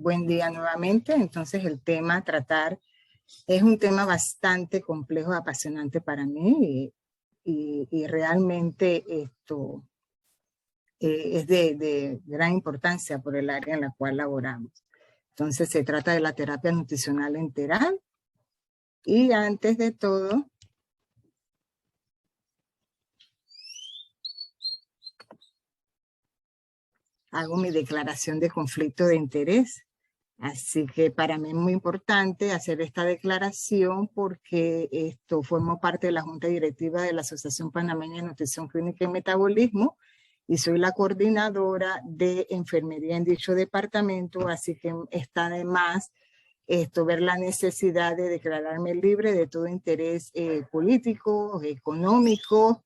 Buen día nuevamente. Entonces el tema a tratar es un tema bastante complejo, apasionante para mí y realmente esto es de gran importancia por el área en la cual laboramos. Entonces se trata de la terapia nutricional enteral y antes de todo hago mi declaración de conflicto de interés. Así que para mí es muy importante hacer esta declaración porque esto formo parte de la Junta Directiva de la Asociación Panameña de Nutrición Clínica y Metabolismo y soy la coordinadora de enfermería en dicho departamento, así que está de más ver la necesidad de declararme libre de todo interés político, económico,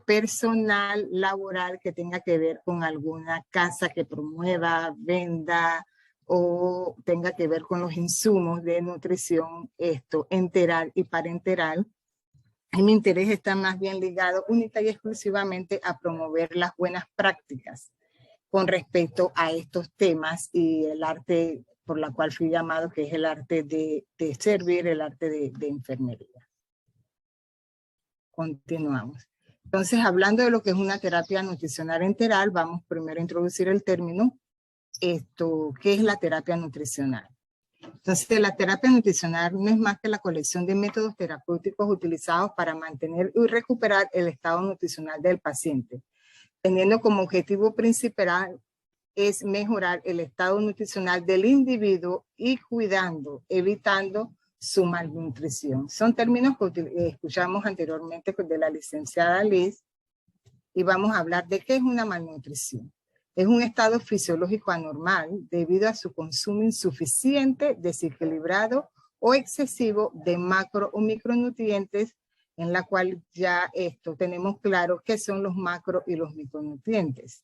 personal, laboral que tenga que ver con alguna casa que promueva, venda o tenga que ver con los insumos de nutrición enteral y parenteral. Y mi interés está más bien ligado única y exclusivamente a promover las buenas prácticas con respecto a estos temas y el arte por la cual fui llamado, que es el arte de servir, el arte de enfermería. Continuamos. Entonces, hablando de lo que es una terapia nutricional enteral, vamos primero a introducir el término, ¿qué es la terapia nutricional? Entonces, la terapia nutricional no es más que la colección de métodos terapéuticos utilizados para mantener y recuperar el estado nutricional del paciente, teniendo como objetivo principal es mejorar el estado nutricional del individuo y cuidando, evitando su malnutrición. Son términos que escuchamos anteriormente de la licenciada Liz y vamos a hablar de qué es una malnutrición. Es un estado fisiológico anormal debido a su consumo insuficiente, desequilibrado o excesivo de macro o micronutrientes, en la cual ya tenemos claro qué son los macro y los micronutrientes.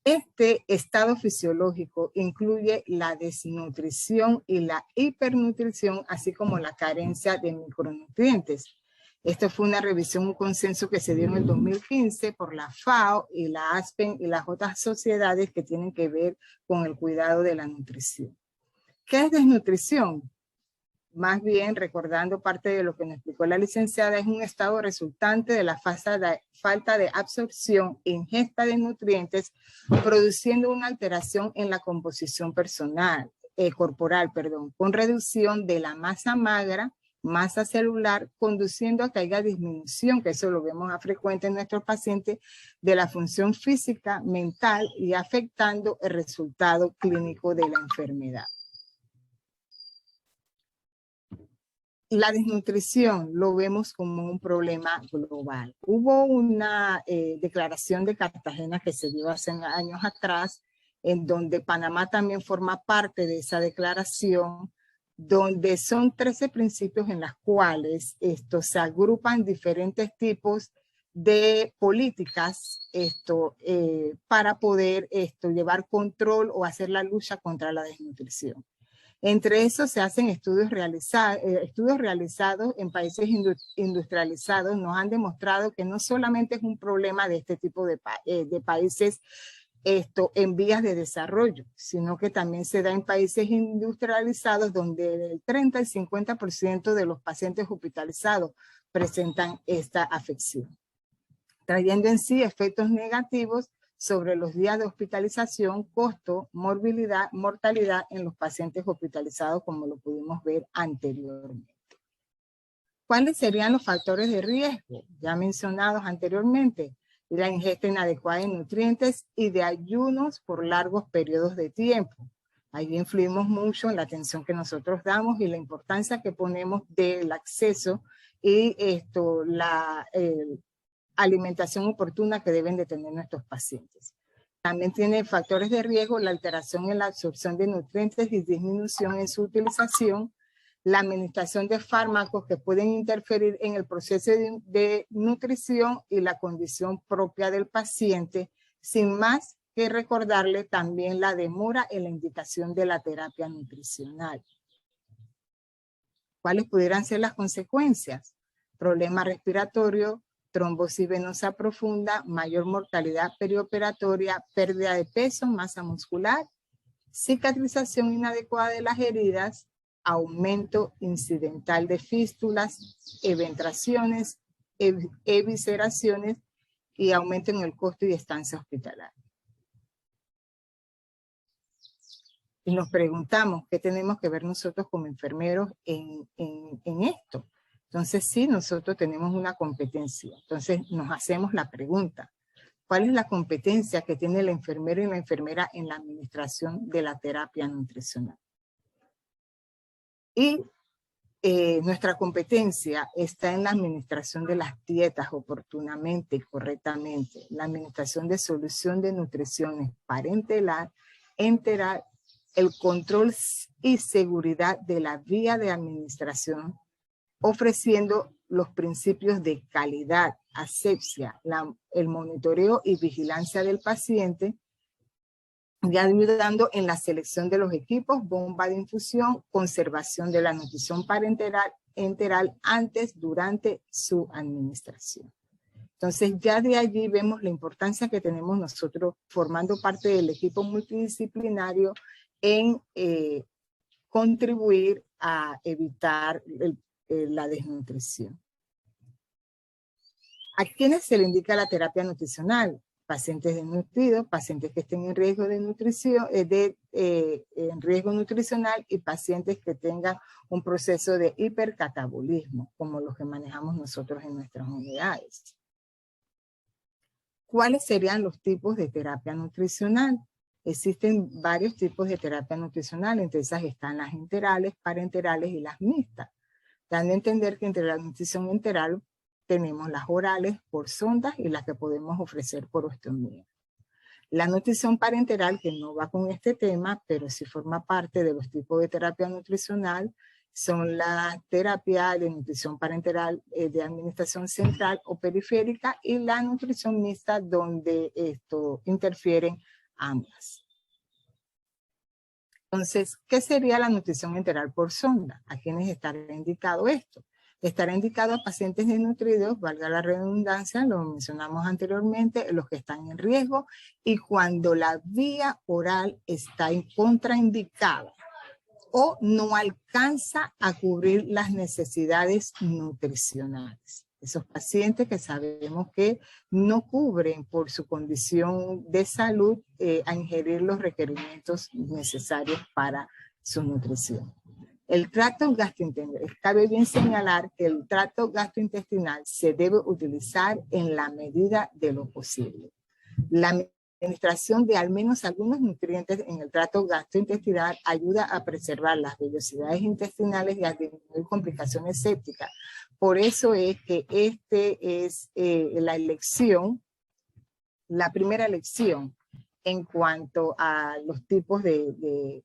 Este estado fisiológico incluye la desnutrición y la hipernutrición, así como la carencia de micronutrientes. Esto fue una revisión, un consenso que se dio en el 2015 por la FAO y la ASPEN y las otras sociedades que tienen que ver con el cuidado de la nutrición. ¿Qué es desnutrición? Más bien, recordando parte de lo que nos explicó la licenciada, es un estado resultante de la falta de absorción e ingesta de nutrientes, produciendo una alteración en la composición corporal, con reducción de la masa magra, masa celular, conduciendo a que haya disminución, que eso lo vemos a frecuente en nuestros pacientes, de la función física, mental y afectando el resultado clínico de la enfermedad. La desnutrición lo vemos como un problema global. Hubo una declaración de Cartagena que se dio hace años atrás, en donde Panamá también forma parte de esa declaración, donde son 13 principios en las cuales se agrupan diferentes tipos de políticas para poder llevar control o hacer la lucha contra la desnutrición. Entre esos se hacen estudios realizados en países industrializados, nos han demostrado que no solamente es un problema de este tipo de países en vías de desarrollo, sino que también se da en países industrializados donde el 30 y 50% de los pacientes hospitalizados presentan esta afección, trayendo en sí efectos negativos sobre los días de hospitalización, costo, morbilidad, mortalidad en los pacientes hospitalizados, como lo pudimos ver anteriormente. ¿Cuáles serían los factores de riesgo? Ya mencionados anteriormente, la ingesta inadecuada de nutrientes y de ayunos por largos periodos de tiempo. Ahí influimos mucho en la atención que nosotros damos y la importancia que ponemos del acceso y la alimentación oportuna que deben de tener nuestros pacientes. También tiene factores de riesgo la alteración en la absorción de nutrientes y disminución en su utilización, la administración de fármacos que pueden interferir en el proceso de nutrición y la condición propia del paciente, sin más que recordarle también la demora en la indicación de la terapia nutricional. ¿Cuáles pudieran ser las consecuencias? Problema respiratorio, trombosis venosa profunda, mayor mortalidad perioperatoria, pérdida de peso, masa muscular, cicatrización inadecuada de las heridas, aumento incidental de fístulas, eventraciones, evisceraciones y aumento en el costo y estancia hospitalaria. Y nos preguntamos qué tenemos que ver nosotros como enfermeros en esto. Entonces sí, nosotros tenemos una competencia. Entonces nos hacemos la pregunta, ¿cuál es la competencia que tiene el enfermero y la enfermera en la administración de la terapia nutricional? Y nuestra competencia está en la administración de las dietas oportunamente y correctamente, la administración de solución de nutriciones parenteral, enteral, el control y seguridad de la vía de administración, ofreciendo los principios de calidad, asepsia, el monitoreo y vigilancia del paciente, y ayudando en la selección de los equipos, bomba de infusión, conservación de la nutrición parenteral, enteral antes, durante su administración. Entonces ya de allí vemos la importancia que tenemos nosotros formando parte del equipo multidisciplinario en contribuir a evitar la desnutrición. ¿A quiénes se le indica la terapia nutricional? Pacientes desnutridos, pacientes que estén en riesgo de nutrición, en riesgo nutricional y pacientes que tengan un proceso de hipercatabolismo, como los que manejamos nosotros en nuestras unidades. ¿Cuáles serían los tipos de terapia nutricional? Existen varios tipos de terapia nutricional, entre esas están las enterales, parenterales y las mixtas, dando a entender que entre la nutrición enteral tenemos las orales por sondas y las que podemos ofrecer por ostomía. La nutrición parenteral, que no va con este tema, pero sí forma parte de los tipos de terapia nutricional, son la terapia de nutrición parenteral de administración central o periférica y la nutrición mixta, donde interfieren ambas. Entonces, ¿qué sería la nutrición enteral por sonda? ¿A quiénes estaría indicado esto? Estará indicado a pacientes desnutridos, valga la redundancia, lo mencionamos anteriormente, los que están en riesgo y cuando la vía oral está contraindicada o no alcanza a cubrir las necesidades nutricionales. Esos pacientes que sabemos que no cubren por su condición de salud a ingerir los requerimientos necesarios para su nutrición. El tracto gastrointestinal, cabe bien señalar que el tracto gastrointestinal se debe utilizar en la medida de lo posible. La administración de al menos algunos nutrientes en el tracto gastrointestinal ayuda a preservar las vellosidades intestinales y a disminuir complicaciones sépticas. Por eso es que es la elección, la primera elección en cuanto a los tipos de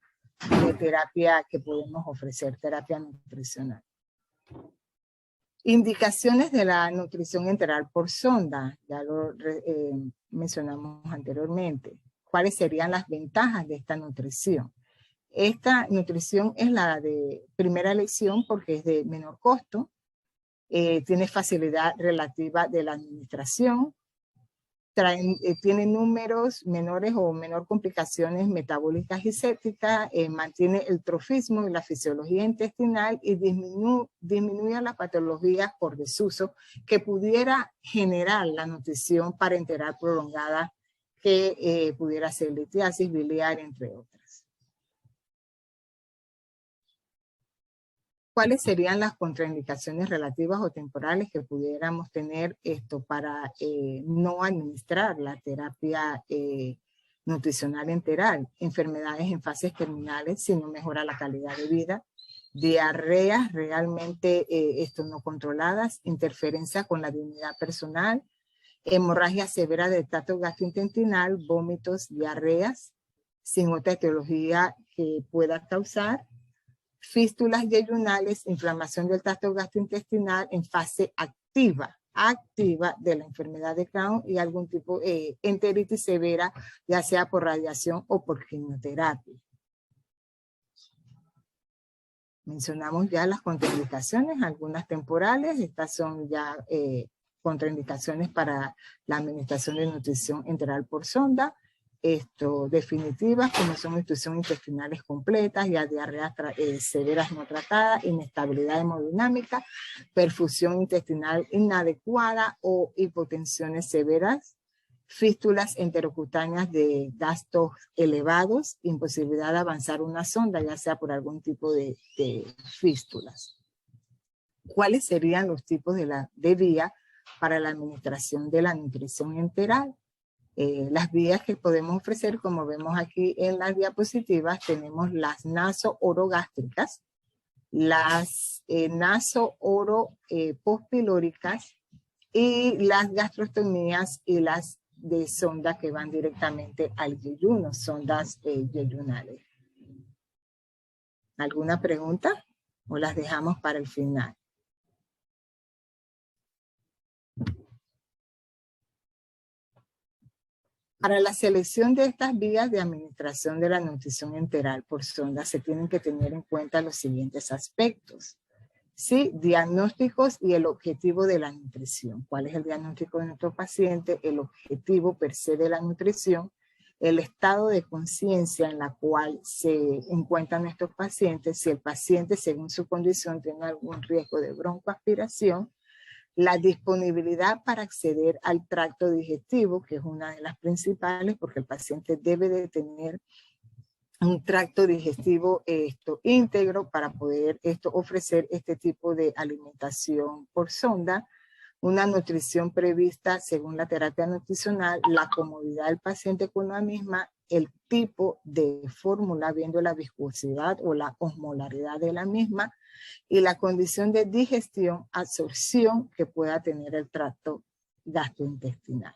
terapia que podemos ofrecer, terapia nutricional. Indicaciones de la nutrición enteral por sonda, ya lo mencionamos anteriormente. ¿Cuáles serían las ventajas de esta nutrición? Esta nutrición es la de primera elección porque es de menor costo, tiene facilidad relativa de la administración, tiene números menores o menor complicaciones metabólicas y sépticas, mantiene el trofismo y la fisiología intestinal y disminuye las patologías por desuso que pudiera generar la nutrición parenteral prolongada que pudiera ser litiasis biliar, entre otras. ¿Cuáles serían las contraindicaciones relativas o temporales que pudiéramos tener para no administrar la terapia nutricional enteral? Enfermedades en fases terminales si no mejora la calidad de vida, diarreas realmente no controladas, interferencia con la dignidad personal, hemorragia severa del tracto gastrointestinal, vómitos, diarreas, sin otra etiología que pueda causar, fístulas yeyunales, inflamación del tracto gastrointestinal en fase activa de la enfermedad de Crohn y algún tipo de enteritis severa, ya sea por radiación o por quimioterapia. Mencionamos ya las contraindicaciones, algunas temporales, estas son ya contraindicaciones para la administración de nutrición enteral por sonda. definitivas, como son obstrucciones intestinales completas, ya diarreas severas no tratadas, inestabilidad hemodinámica, perfusión intestinal inadecuada o hipotensiones severas, fístulas enterocutáneas de gastos elevados, imposibilidad de avanzar una sonda, ya sea por algún tipo de fístulas. ¿Cuáles serían los tipos de vía para la administración de la nutrición enteral? Las vías que podemos ofrecer, como vemos aquí en las diapositivas, tenemos las naso-orogástricas, las naso-oro-postpilóricas y las gastrostomías y las de sonda que van directamente al yeyuno, sondas yeyunales. ¿Alguna pregunta? ¿O las dejamos para el final? Para la selección de estas vías de administración de la nutrición enteral por sonda se tienen que tener en cuenta los siguientes aspectos. Sí, diagnósticos y el objetivo de la nutrición. ¿Cuál es el diagnóstico de nuestro paciente? El objetivo per se de la nutrición, el estado de conciencia en la cual se encuentran nuestros pacientes, si el paciente según su condición tiene algún riesgo de broncoaspiración, la disponibilidad para acceder al tracto digestivo, que es una de las principales, porque el paciente debe de tener un tracto digestivo íntegro para poder ofrecer este tipo de alimentación por sonda, una nutrición prevista según la terapia nutricional, la comodidad del paciente con la misma, el tipo de fórmula, viendo la viscosidad o la osmolaridad de la misma, y la condición de digestión, absorción que pueda tener el tracto gastrointestinal.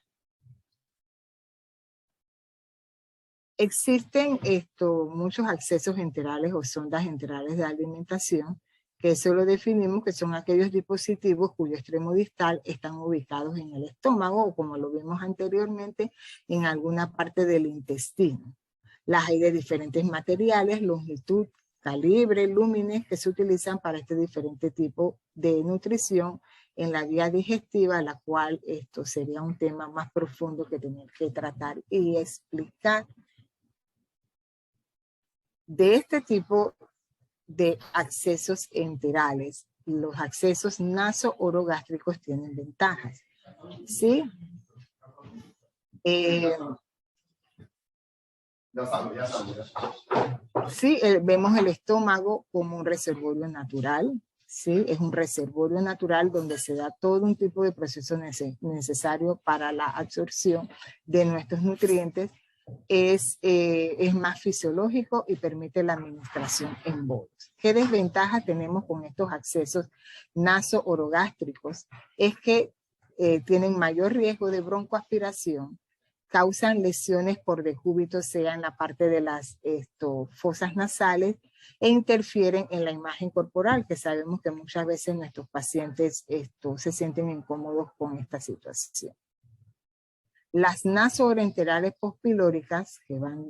Existen muchos accesos enterales o sondas enterales de alimentación, que eso lo definimos que son aquellos dispositivos cuyo extremo distal están ubicados en el estómago o, como lo vimos anteriormente, en alguna parte del intestino. Las hay de diferentes materiales, longitud, calibre, lúmenes, que se utilizan para este diferente tipo de nutrición en la vía digestiva, la cual esto sería un tema más profundo que tener que tratar y explicar. De este tipo de accesos enterales, los accesos naso-orogástricos tienen ventajas, ¿sí? Sí, vemos el estómago como un reservorio natural, ¿sí? Es un reservorio natural donde se da todo un tipo de proceso necesario para la absorción de nuestros nutrientes. Es más fisiológico y permite la administración en bolos. ¿Qué desventaja tenemos con estos accesos naso-orogástricos? Es que tienen mayor riesgo de broncoaspiración, causan lesiones por decúbito, sea en la parte de las fosas nasales, e interfieren en la imagen corporal, que sabemos que muchas veces nuestros pacientes se sienten incómodos con esta situación. Las naso-oroenterales postpilóricas, que van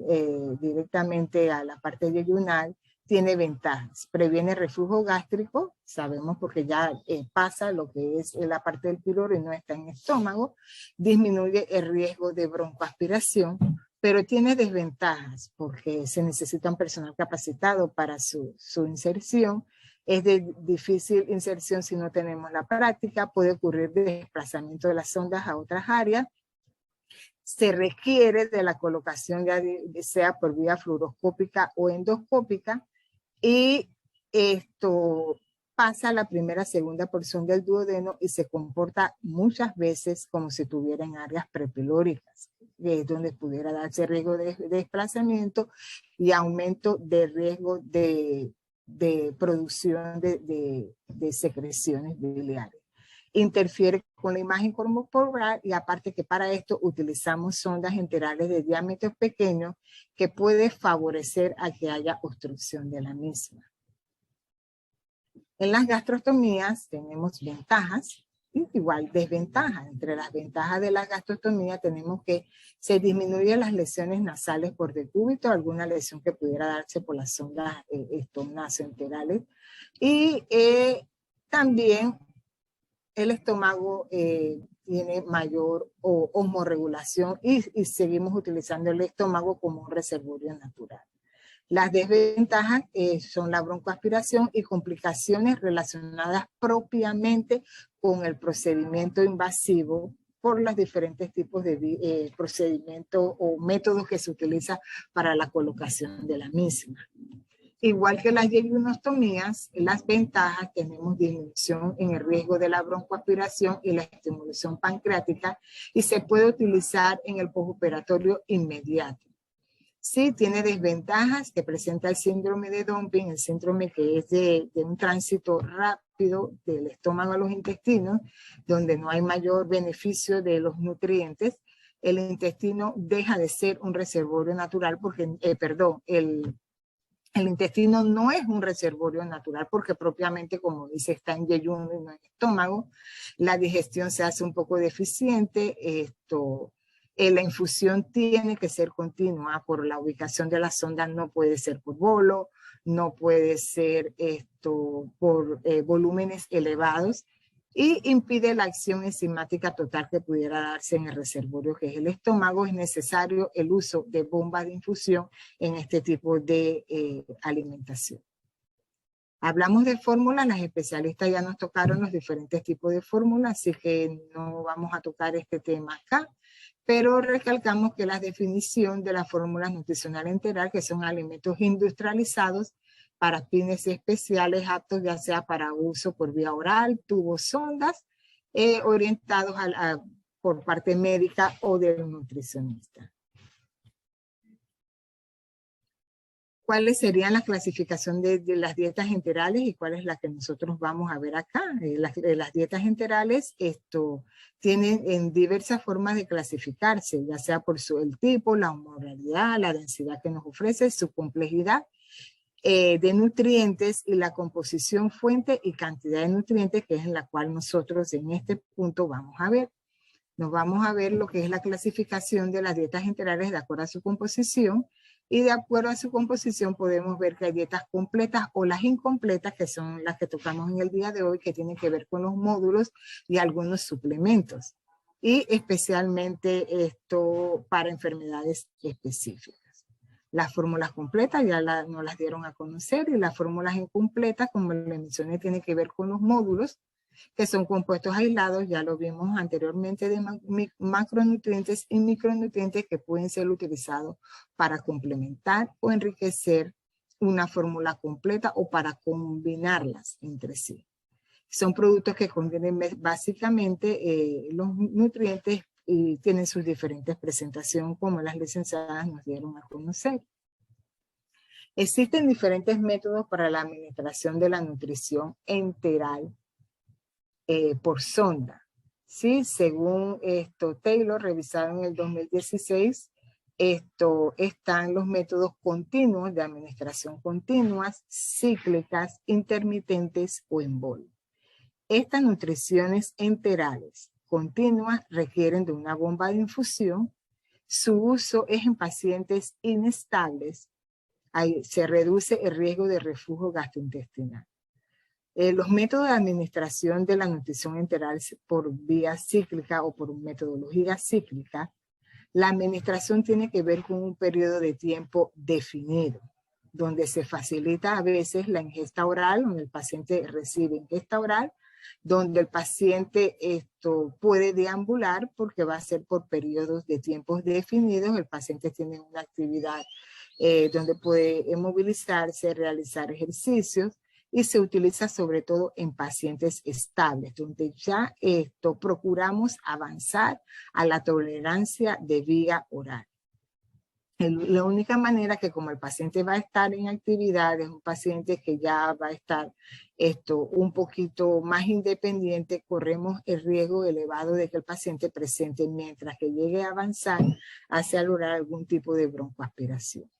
directamente a la parte yeyunal, tiene ventajas. Previene reflujo gástrico, sabemos porque ya pasa lo que es la parte del píloro y no está en el estómago. Disminuye el riesgo de broncoaspiración, pero tiene desventajas porque se necesita un personal capacitado para su inserción. Es de difícil inserción si no tenemos la práctica. Puede ocurrir desplazamiento de las sondas a otras áreas. Se requiere de la colocación ya sea por vía fluoroscópica o endoscópica, y esto pasa a la primera, segunda porción del duodeno y se comporta muchas veces como si tuviera en áreas prepilóricas, donde pudiera darse riesgo de desplazamiento y aumento de riesgo de producción de secreciones biliares. Interfiere con la imagen corporal y aparte que para esto utilizamos sondas enterales de diámetros pequeños que puede favorecer a que haya obstrucción de la misma. En las gastrostomías tenemos ventajas y igual desventajas. Entre las ventajas de la gastrostomía tenemos que se disminuyen las lesiones nasales por decúbito, alguna lesión que pudiera darse por las sondas nasoenterales, y también el estómago tiene mayor osmorregulación y seguimos utilizando el estómago como un reservorio natural. Las desventajas son la broncoaspiración y complicaciones relacionadas propiamente con el procedimiento invasivo por los diferentes tipos de procedimientos o métodos que se utilizan para la colocación de la misma. Igual que las yeyunostomías, las ventajas, tenemos disminución en el riesgo de la broncoaspiración y la estimulación pancreática y se puede utilizar en el postoperatorio inmediato. Sí, tiene desventajas que presenta el síndrome de dumping, el síndrome que es de un tránsito rápido del estómago a los intestinos, donde no hay mayor beneficio de los nutrientes. El intestino deja de ser un reservorio natural porque, el intestino no es un reservorio natural porque propiamente, como dice, está en yeyuno y no en estómago. La digestión se hace un poco deficiente. La infusión tiene que ser continua por la ubicación de la sonda, no puede ser por bolo, no puede ser por volúmenes elevados y impide la acción enzimática total que pudiera darse en el reservorio que es el estómago. Es necesario el uso de bombas de infusión en este tipo de alimentación. Hablamos de fórmulas, las especialistas ya nos tocaron los diferentes tipos de fórmulas, así que no vamos a tocar este tema acá, pero recalcamos que la definición de las fórmulas nutricionales enteral, que son alimentos industrializados para fines especiales aptos ya sea para uso por vía oral, tubos, sondas, orientados por parte médica o del nutricionista. ¿Cuáles serían la clasificación de las dietas enterales y cuál es la que nosotros vamos a ver acá? Las dietas enterales tienen en diversas formas de clasificarse, ya sea por el tipo, la osmolaridad, la densidad que nos ofrece, su complejidad de nutrientes y la composición, fuente y cantidad de nutrientes, que es en la cual nosotros en este punto vamos a ver. Nos vamos a ver lo que es la clasificación de las dietas enterales de acuerdo a su composición. Y de acuerdo a su composición podemos ver que hay dietas completas o las incompletas, que son las que tocamos en el día de hoy, que tienen que ver con los módulos y algunos suplementos. Y especialmente para enfermedades específicas. Las fórmulas completas ya nos las dieron a conocer y las fórmulas incompletas, como les mencioné, tienen que ver con los módulos, que son compuestos aislados, ya lo vimos anteriormente, de macronutrientes y micronutrientes que pueden ser utilizados para complementar o enriquecer una fórmula completa o para combinarlas entre sí. Son productos que contienen básicamente los nutrientes y tienen sus diferentes presentaciones, como las licenciadas nos dieron a conocer. Existen diferentes métodos para la administración de la nutrición enteral por sonda. ¿Sí? Según Taylor, revisado en el 2016, están los métodos continuos de administración continuas, cíclicas, intermitentes o en bol. Estas nutriciones enterales continuas requieren de una bomba de infusión. Su uso es en pacientes inestables. Ahí se reduce el riesgo de reflujo gastrointestinal. Los métodos de administración de la nutrición enteral por vía cíclica o por metodología cíclica, la administración tiene que ver con un periodo de tiempo definido, donde se facilita a veces la ingesta oral, donde el paciente recibe ingesta oral, donde el paciente puede deambular porque va a ser por periodos de tiempos definidos. El paciente tiene una actividad donde puede movilizarse, realizar ejercicios, y se utiliza sobre todo en pacientes estables, donde ya procuramos avanzar a la tolerancia de vía oral. La única manera que como el paciente va a estar en actividad, es un paciente que ya va a estar un poquito más independiente, corremos el riesgo elevado de que el paciente presente, mientras que llegue a avanzar, hacia lograr algún tipo de broncoaspiración.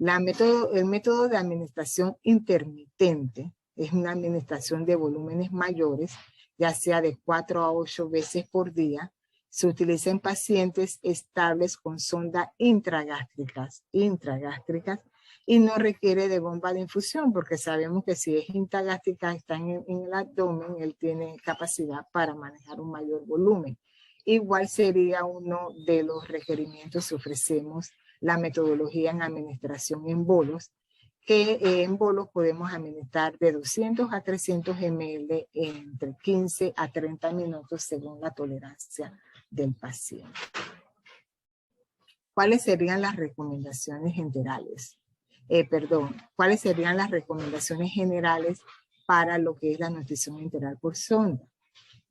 El método de administración intermitente es una administración de volúmenes mayores, ya sea de 4 a 8 veces por día. Se utiliza en pacientes estables con sonda intragástricas y no requiere de bomba de infusión, porque sabemos que si es intragástrica, está en el abdomen, él tiene capacidad para manejar un mayor volumen. Igual sería uno de los requerimientos si ofrecemos la metodología en administración en bolos, que en bolos podemos administrar de 200 a 300 ml entre 15 a 30 minutos según la tolerancia del paciente. ¿Cuáles serían las recomendaciones generales? ¿Cuáles serían las recomendaciones generales para lo que es la nutrición enteral por sonda?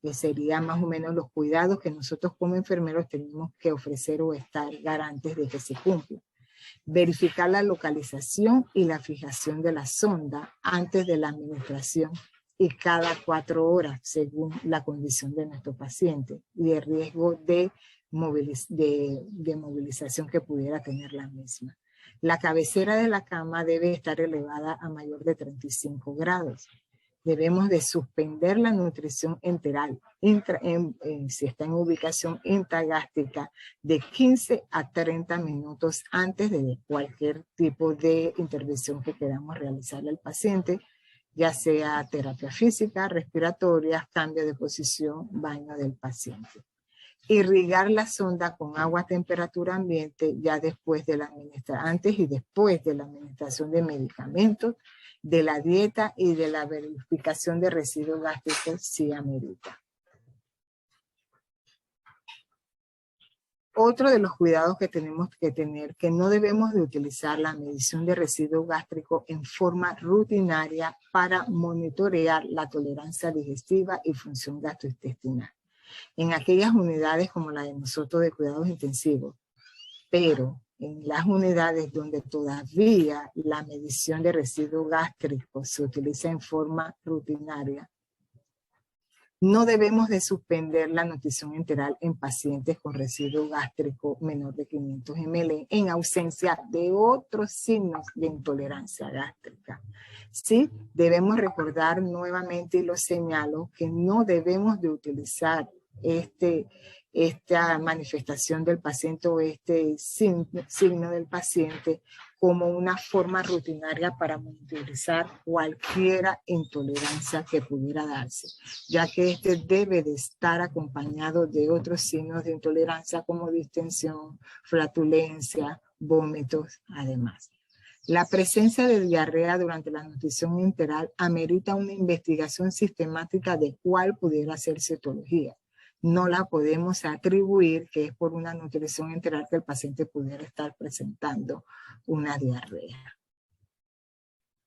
Que serían más o menos los cuidados que nosotros como enfermeros tenemos que ofrecer o estar garantes de que se cumplan. Verificar la localización y la fijación de la sonda antes de la administración y cada 4 horas según la condición de nuestro paciente y el riesgo de movilización que pudiera tener la misma. La cabecera de la cama debe estar elevada a mayor de 35 grados. Debemos de suspender la nutrición enteral, si está en ubicación intragástrica, de 15 a 30 minutos antes de cualquier tipo de intervención que queramos realizarle al paciente, ya sea terapia física, respiratoria, cambio de posición, baño del paciente. Irrigar la sonda con agua a temperatura ambiente ya después de antes y después de la administración de medicamentos, de la dieta y de la verificación de residuos gástricos si amerita. Otro de los cuidados que tenemos que tener, que no debemos de utilizar la medición de residuo gástrico en forma rutinaria para monitorear la tolerancia digestiva y función gastrointestinal en aquellas unidades como la de nosotros de cuidados intensivos, pero en las unidades donde todavía la medición de residuo gástrico se utiliza en forma rutinaria, no debemos de suspender la nutrición enteral en pacientes con residuo gástrico menor de 500 ml en ausencia de otros signos de intolerancia gástrica. Sí, debemos recordar nuevamente, y lo señalo, que no debemos de utilizar esta manifestación del paciente o este signo del paciente como una forma rutinaria para monitorizar cualquier intolerancia que pudiera darse, ya que este debe de estar acompañado de otros signos de intolerancia como distensión, flatulencia, vómitos, además. La presencia de diarrea durante la nutrición enteral amerita una investigación sistemática de cuál pudiera ser citología. No la podemos atribuir que es por una nutrición enteral que el paciente pudiera estar presentando una diarrea.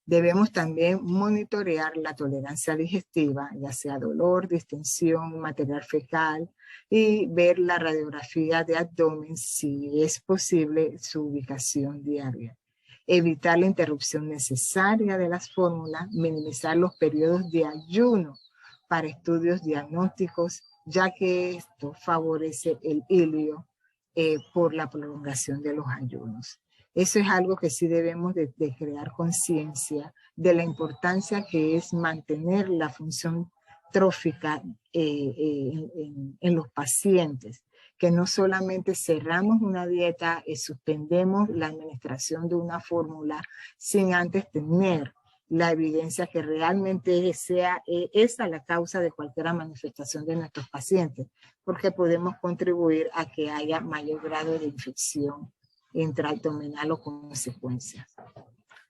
Debemos también monitorear la tolerancia digestiva, ya sea dolor, distensión, material fecal, y ver la radiografía de abdomen si es posible su ubicación diaria. Evitar la interrupción necesaria de las fórmulas, minimizar los periodos de ayuno para estudios diagnósticos, ya que esto favorece el ilio por la prolongación de los ayunos. Eso es algo que sí debemos de crear conciencia de la importancia que es mantener la función trófica en los pacientes, que no solamente cerramos una dieta y suspendemos la administración de una fórmula sin antes tener la evidencia que realmente sea esa la causa de cualquier manifestación de nuestros pacientes, porque podemos contribuir a que haya mayor grado de infección intraabdominal o consecuencias.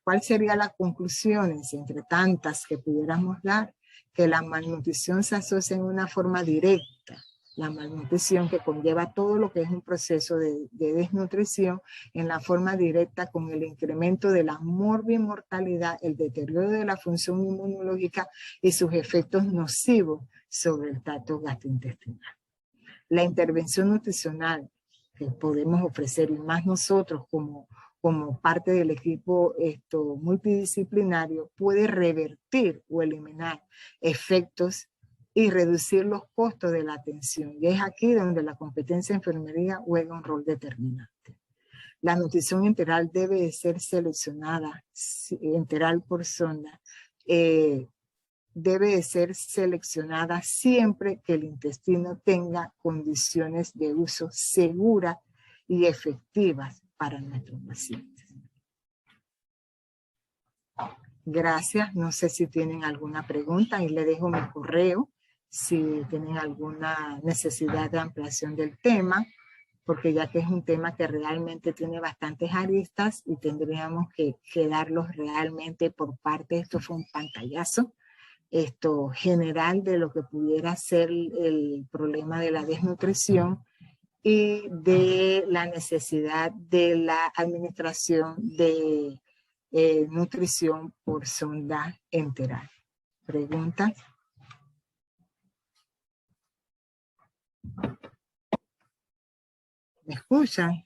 ¿Cuál sería las conclusiones entre tantas que pudiéramos dar? Que la malnutrición se asocia en una forma directa, la malnutrición que conlleva todo lo que es un proceso de desnutrición en la forma directa con el incremento de la morbimortalidad, el deterioro de la función inmunológica y sus efectos nocivos sobre el tracto gastrointestinal. La intervención nutricional que podemos ofrecer, y más nosotros como parte del equipo multidisciplinario, puede revertir o eliminar efectos y reducir los costos de la atención. Y es aquí donde la competencia de enfermería juega un rol determinante. La nutrición enteral debe de ser seleccionada, enteral por sonda, debe de ser seleccionada siempre que el intestino tenga condiciones de uso seguras y efectivas para nuestros pacientes. Gracias. No sé si tienen alguna pregunta y le dejo mi correo si tienen alguna necesidad de ampliación del tema, porque ya que es un tema que realmente tiene bastantes aristas y tendríamos que darlos realmente por parte. Esto fue un pantallazo general de lo que pudiera ser el problema de la desnutrición y de la necesidad de la administración de nutrición por sonda enteral. ¿Preguntas? ¿Me escuchan?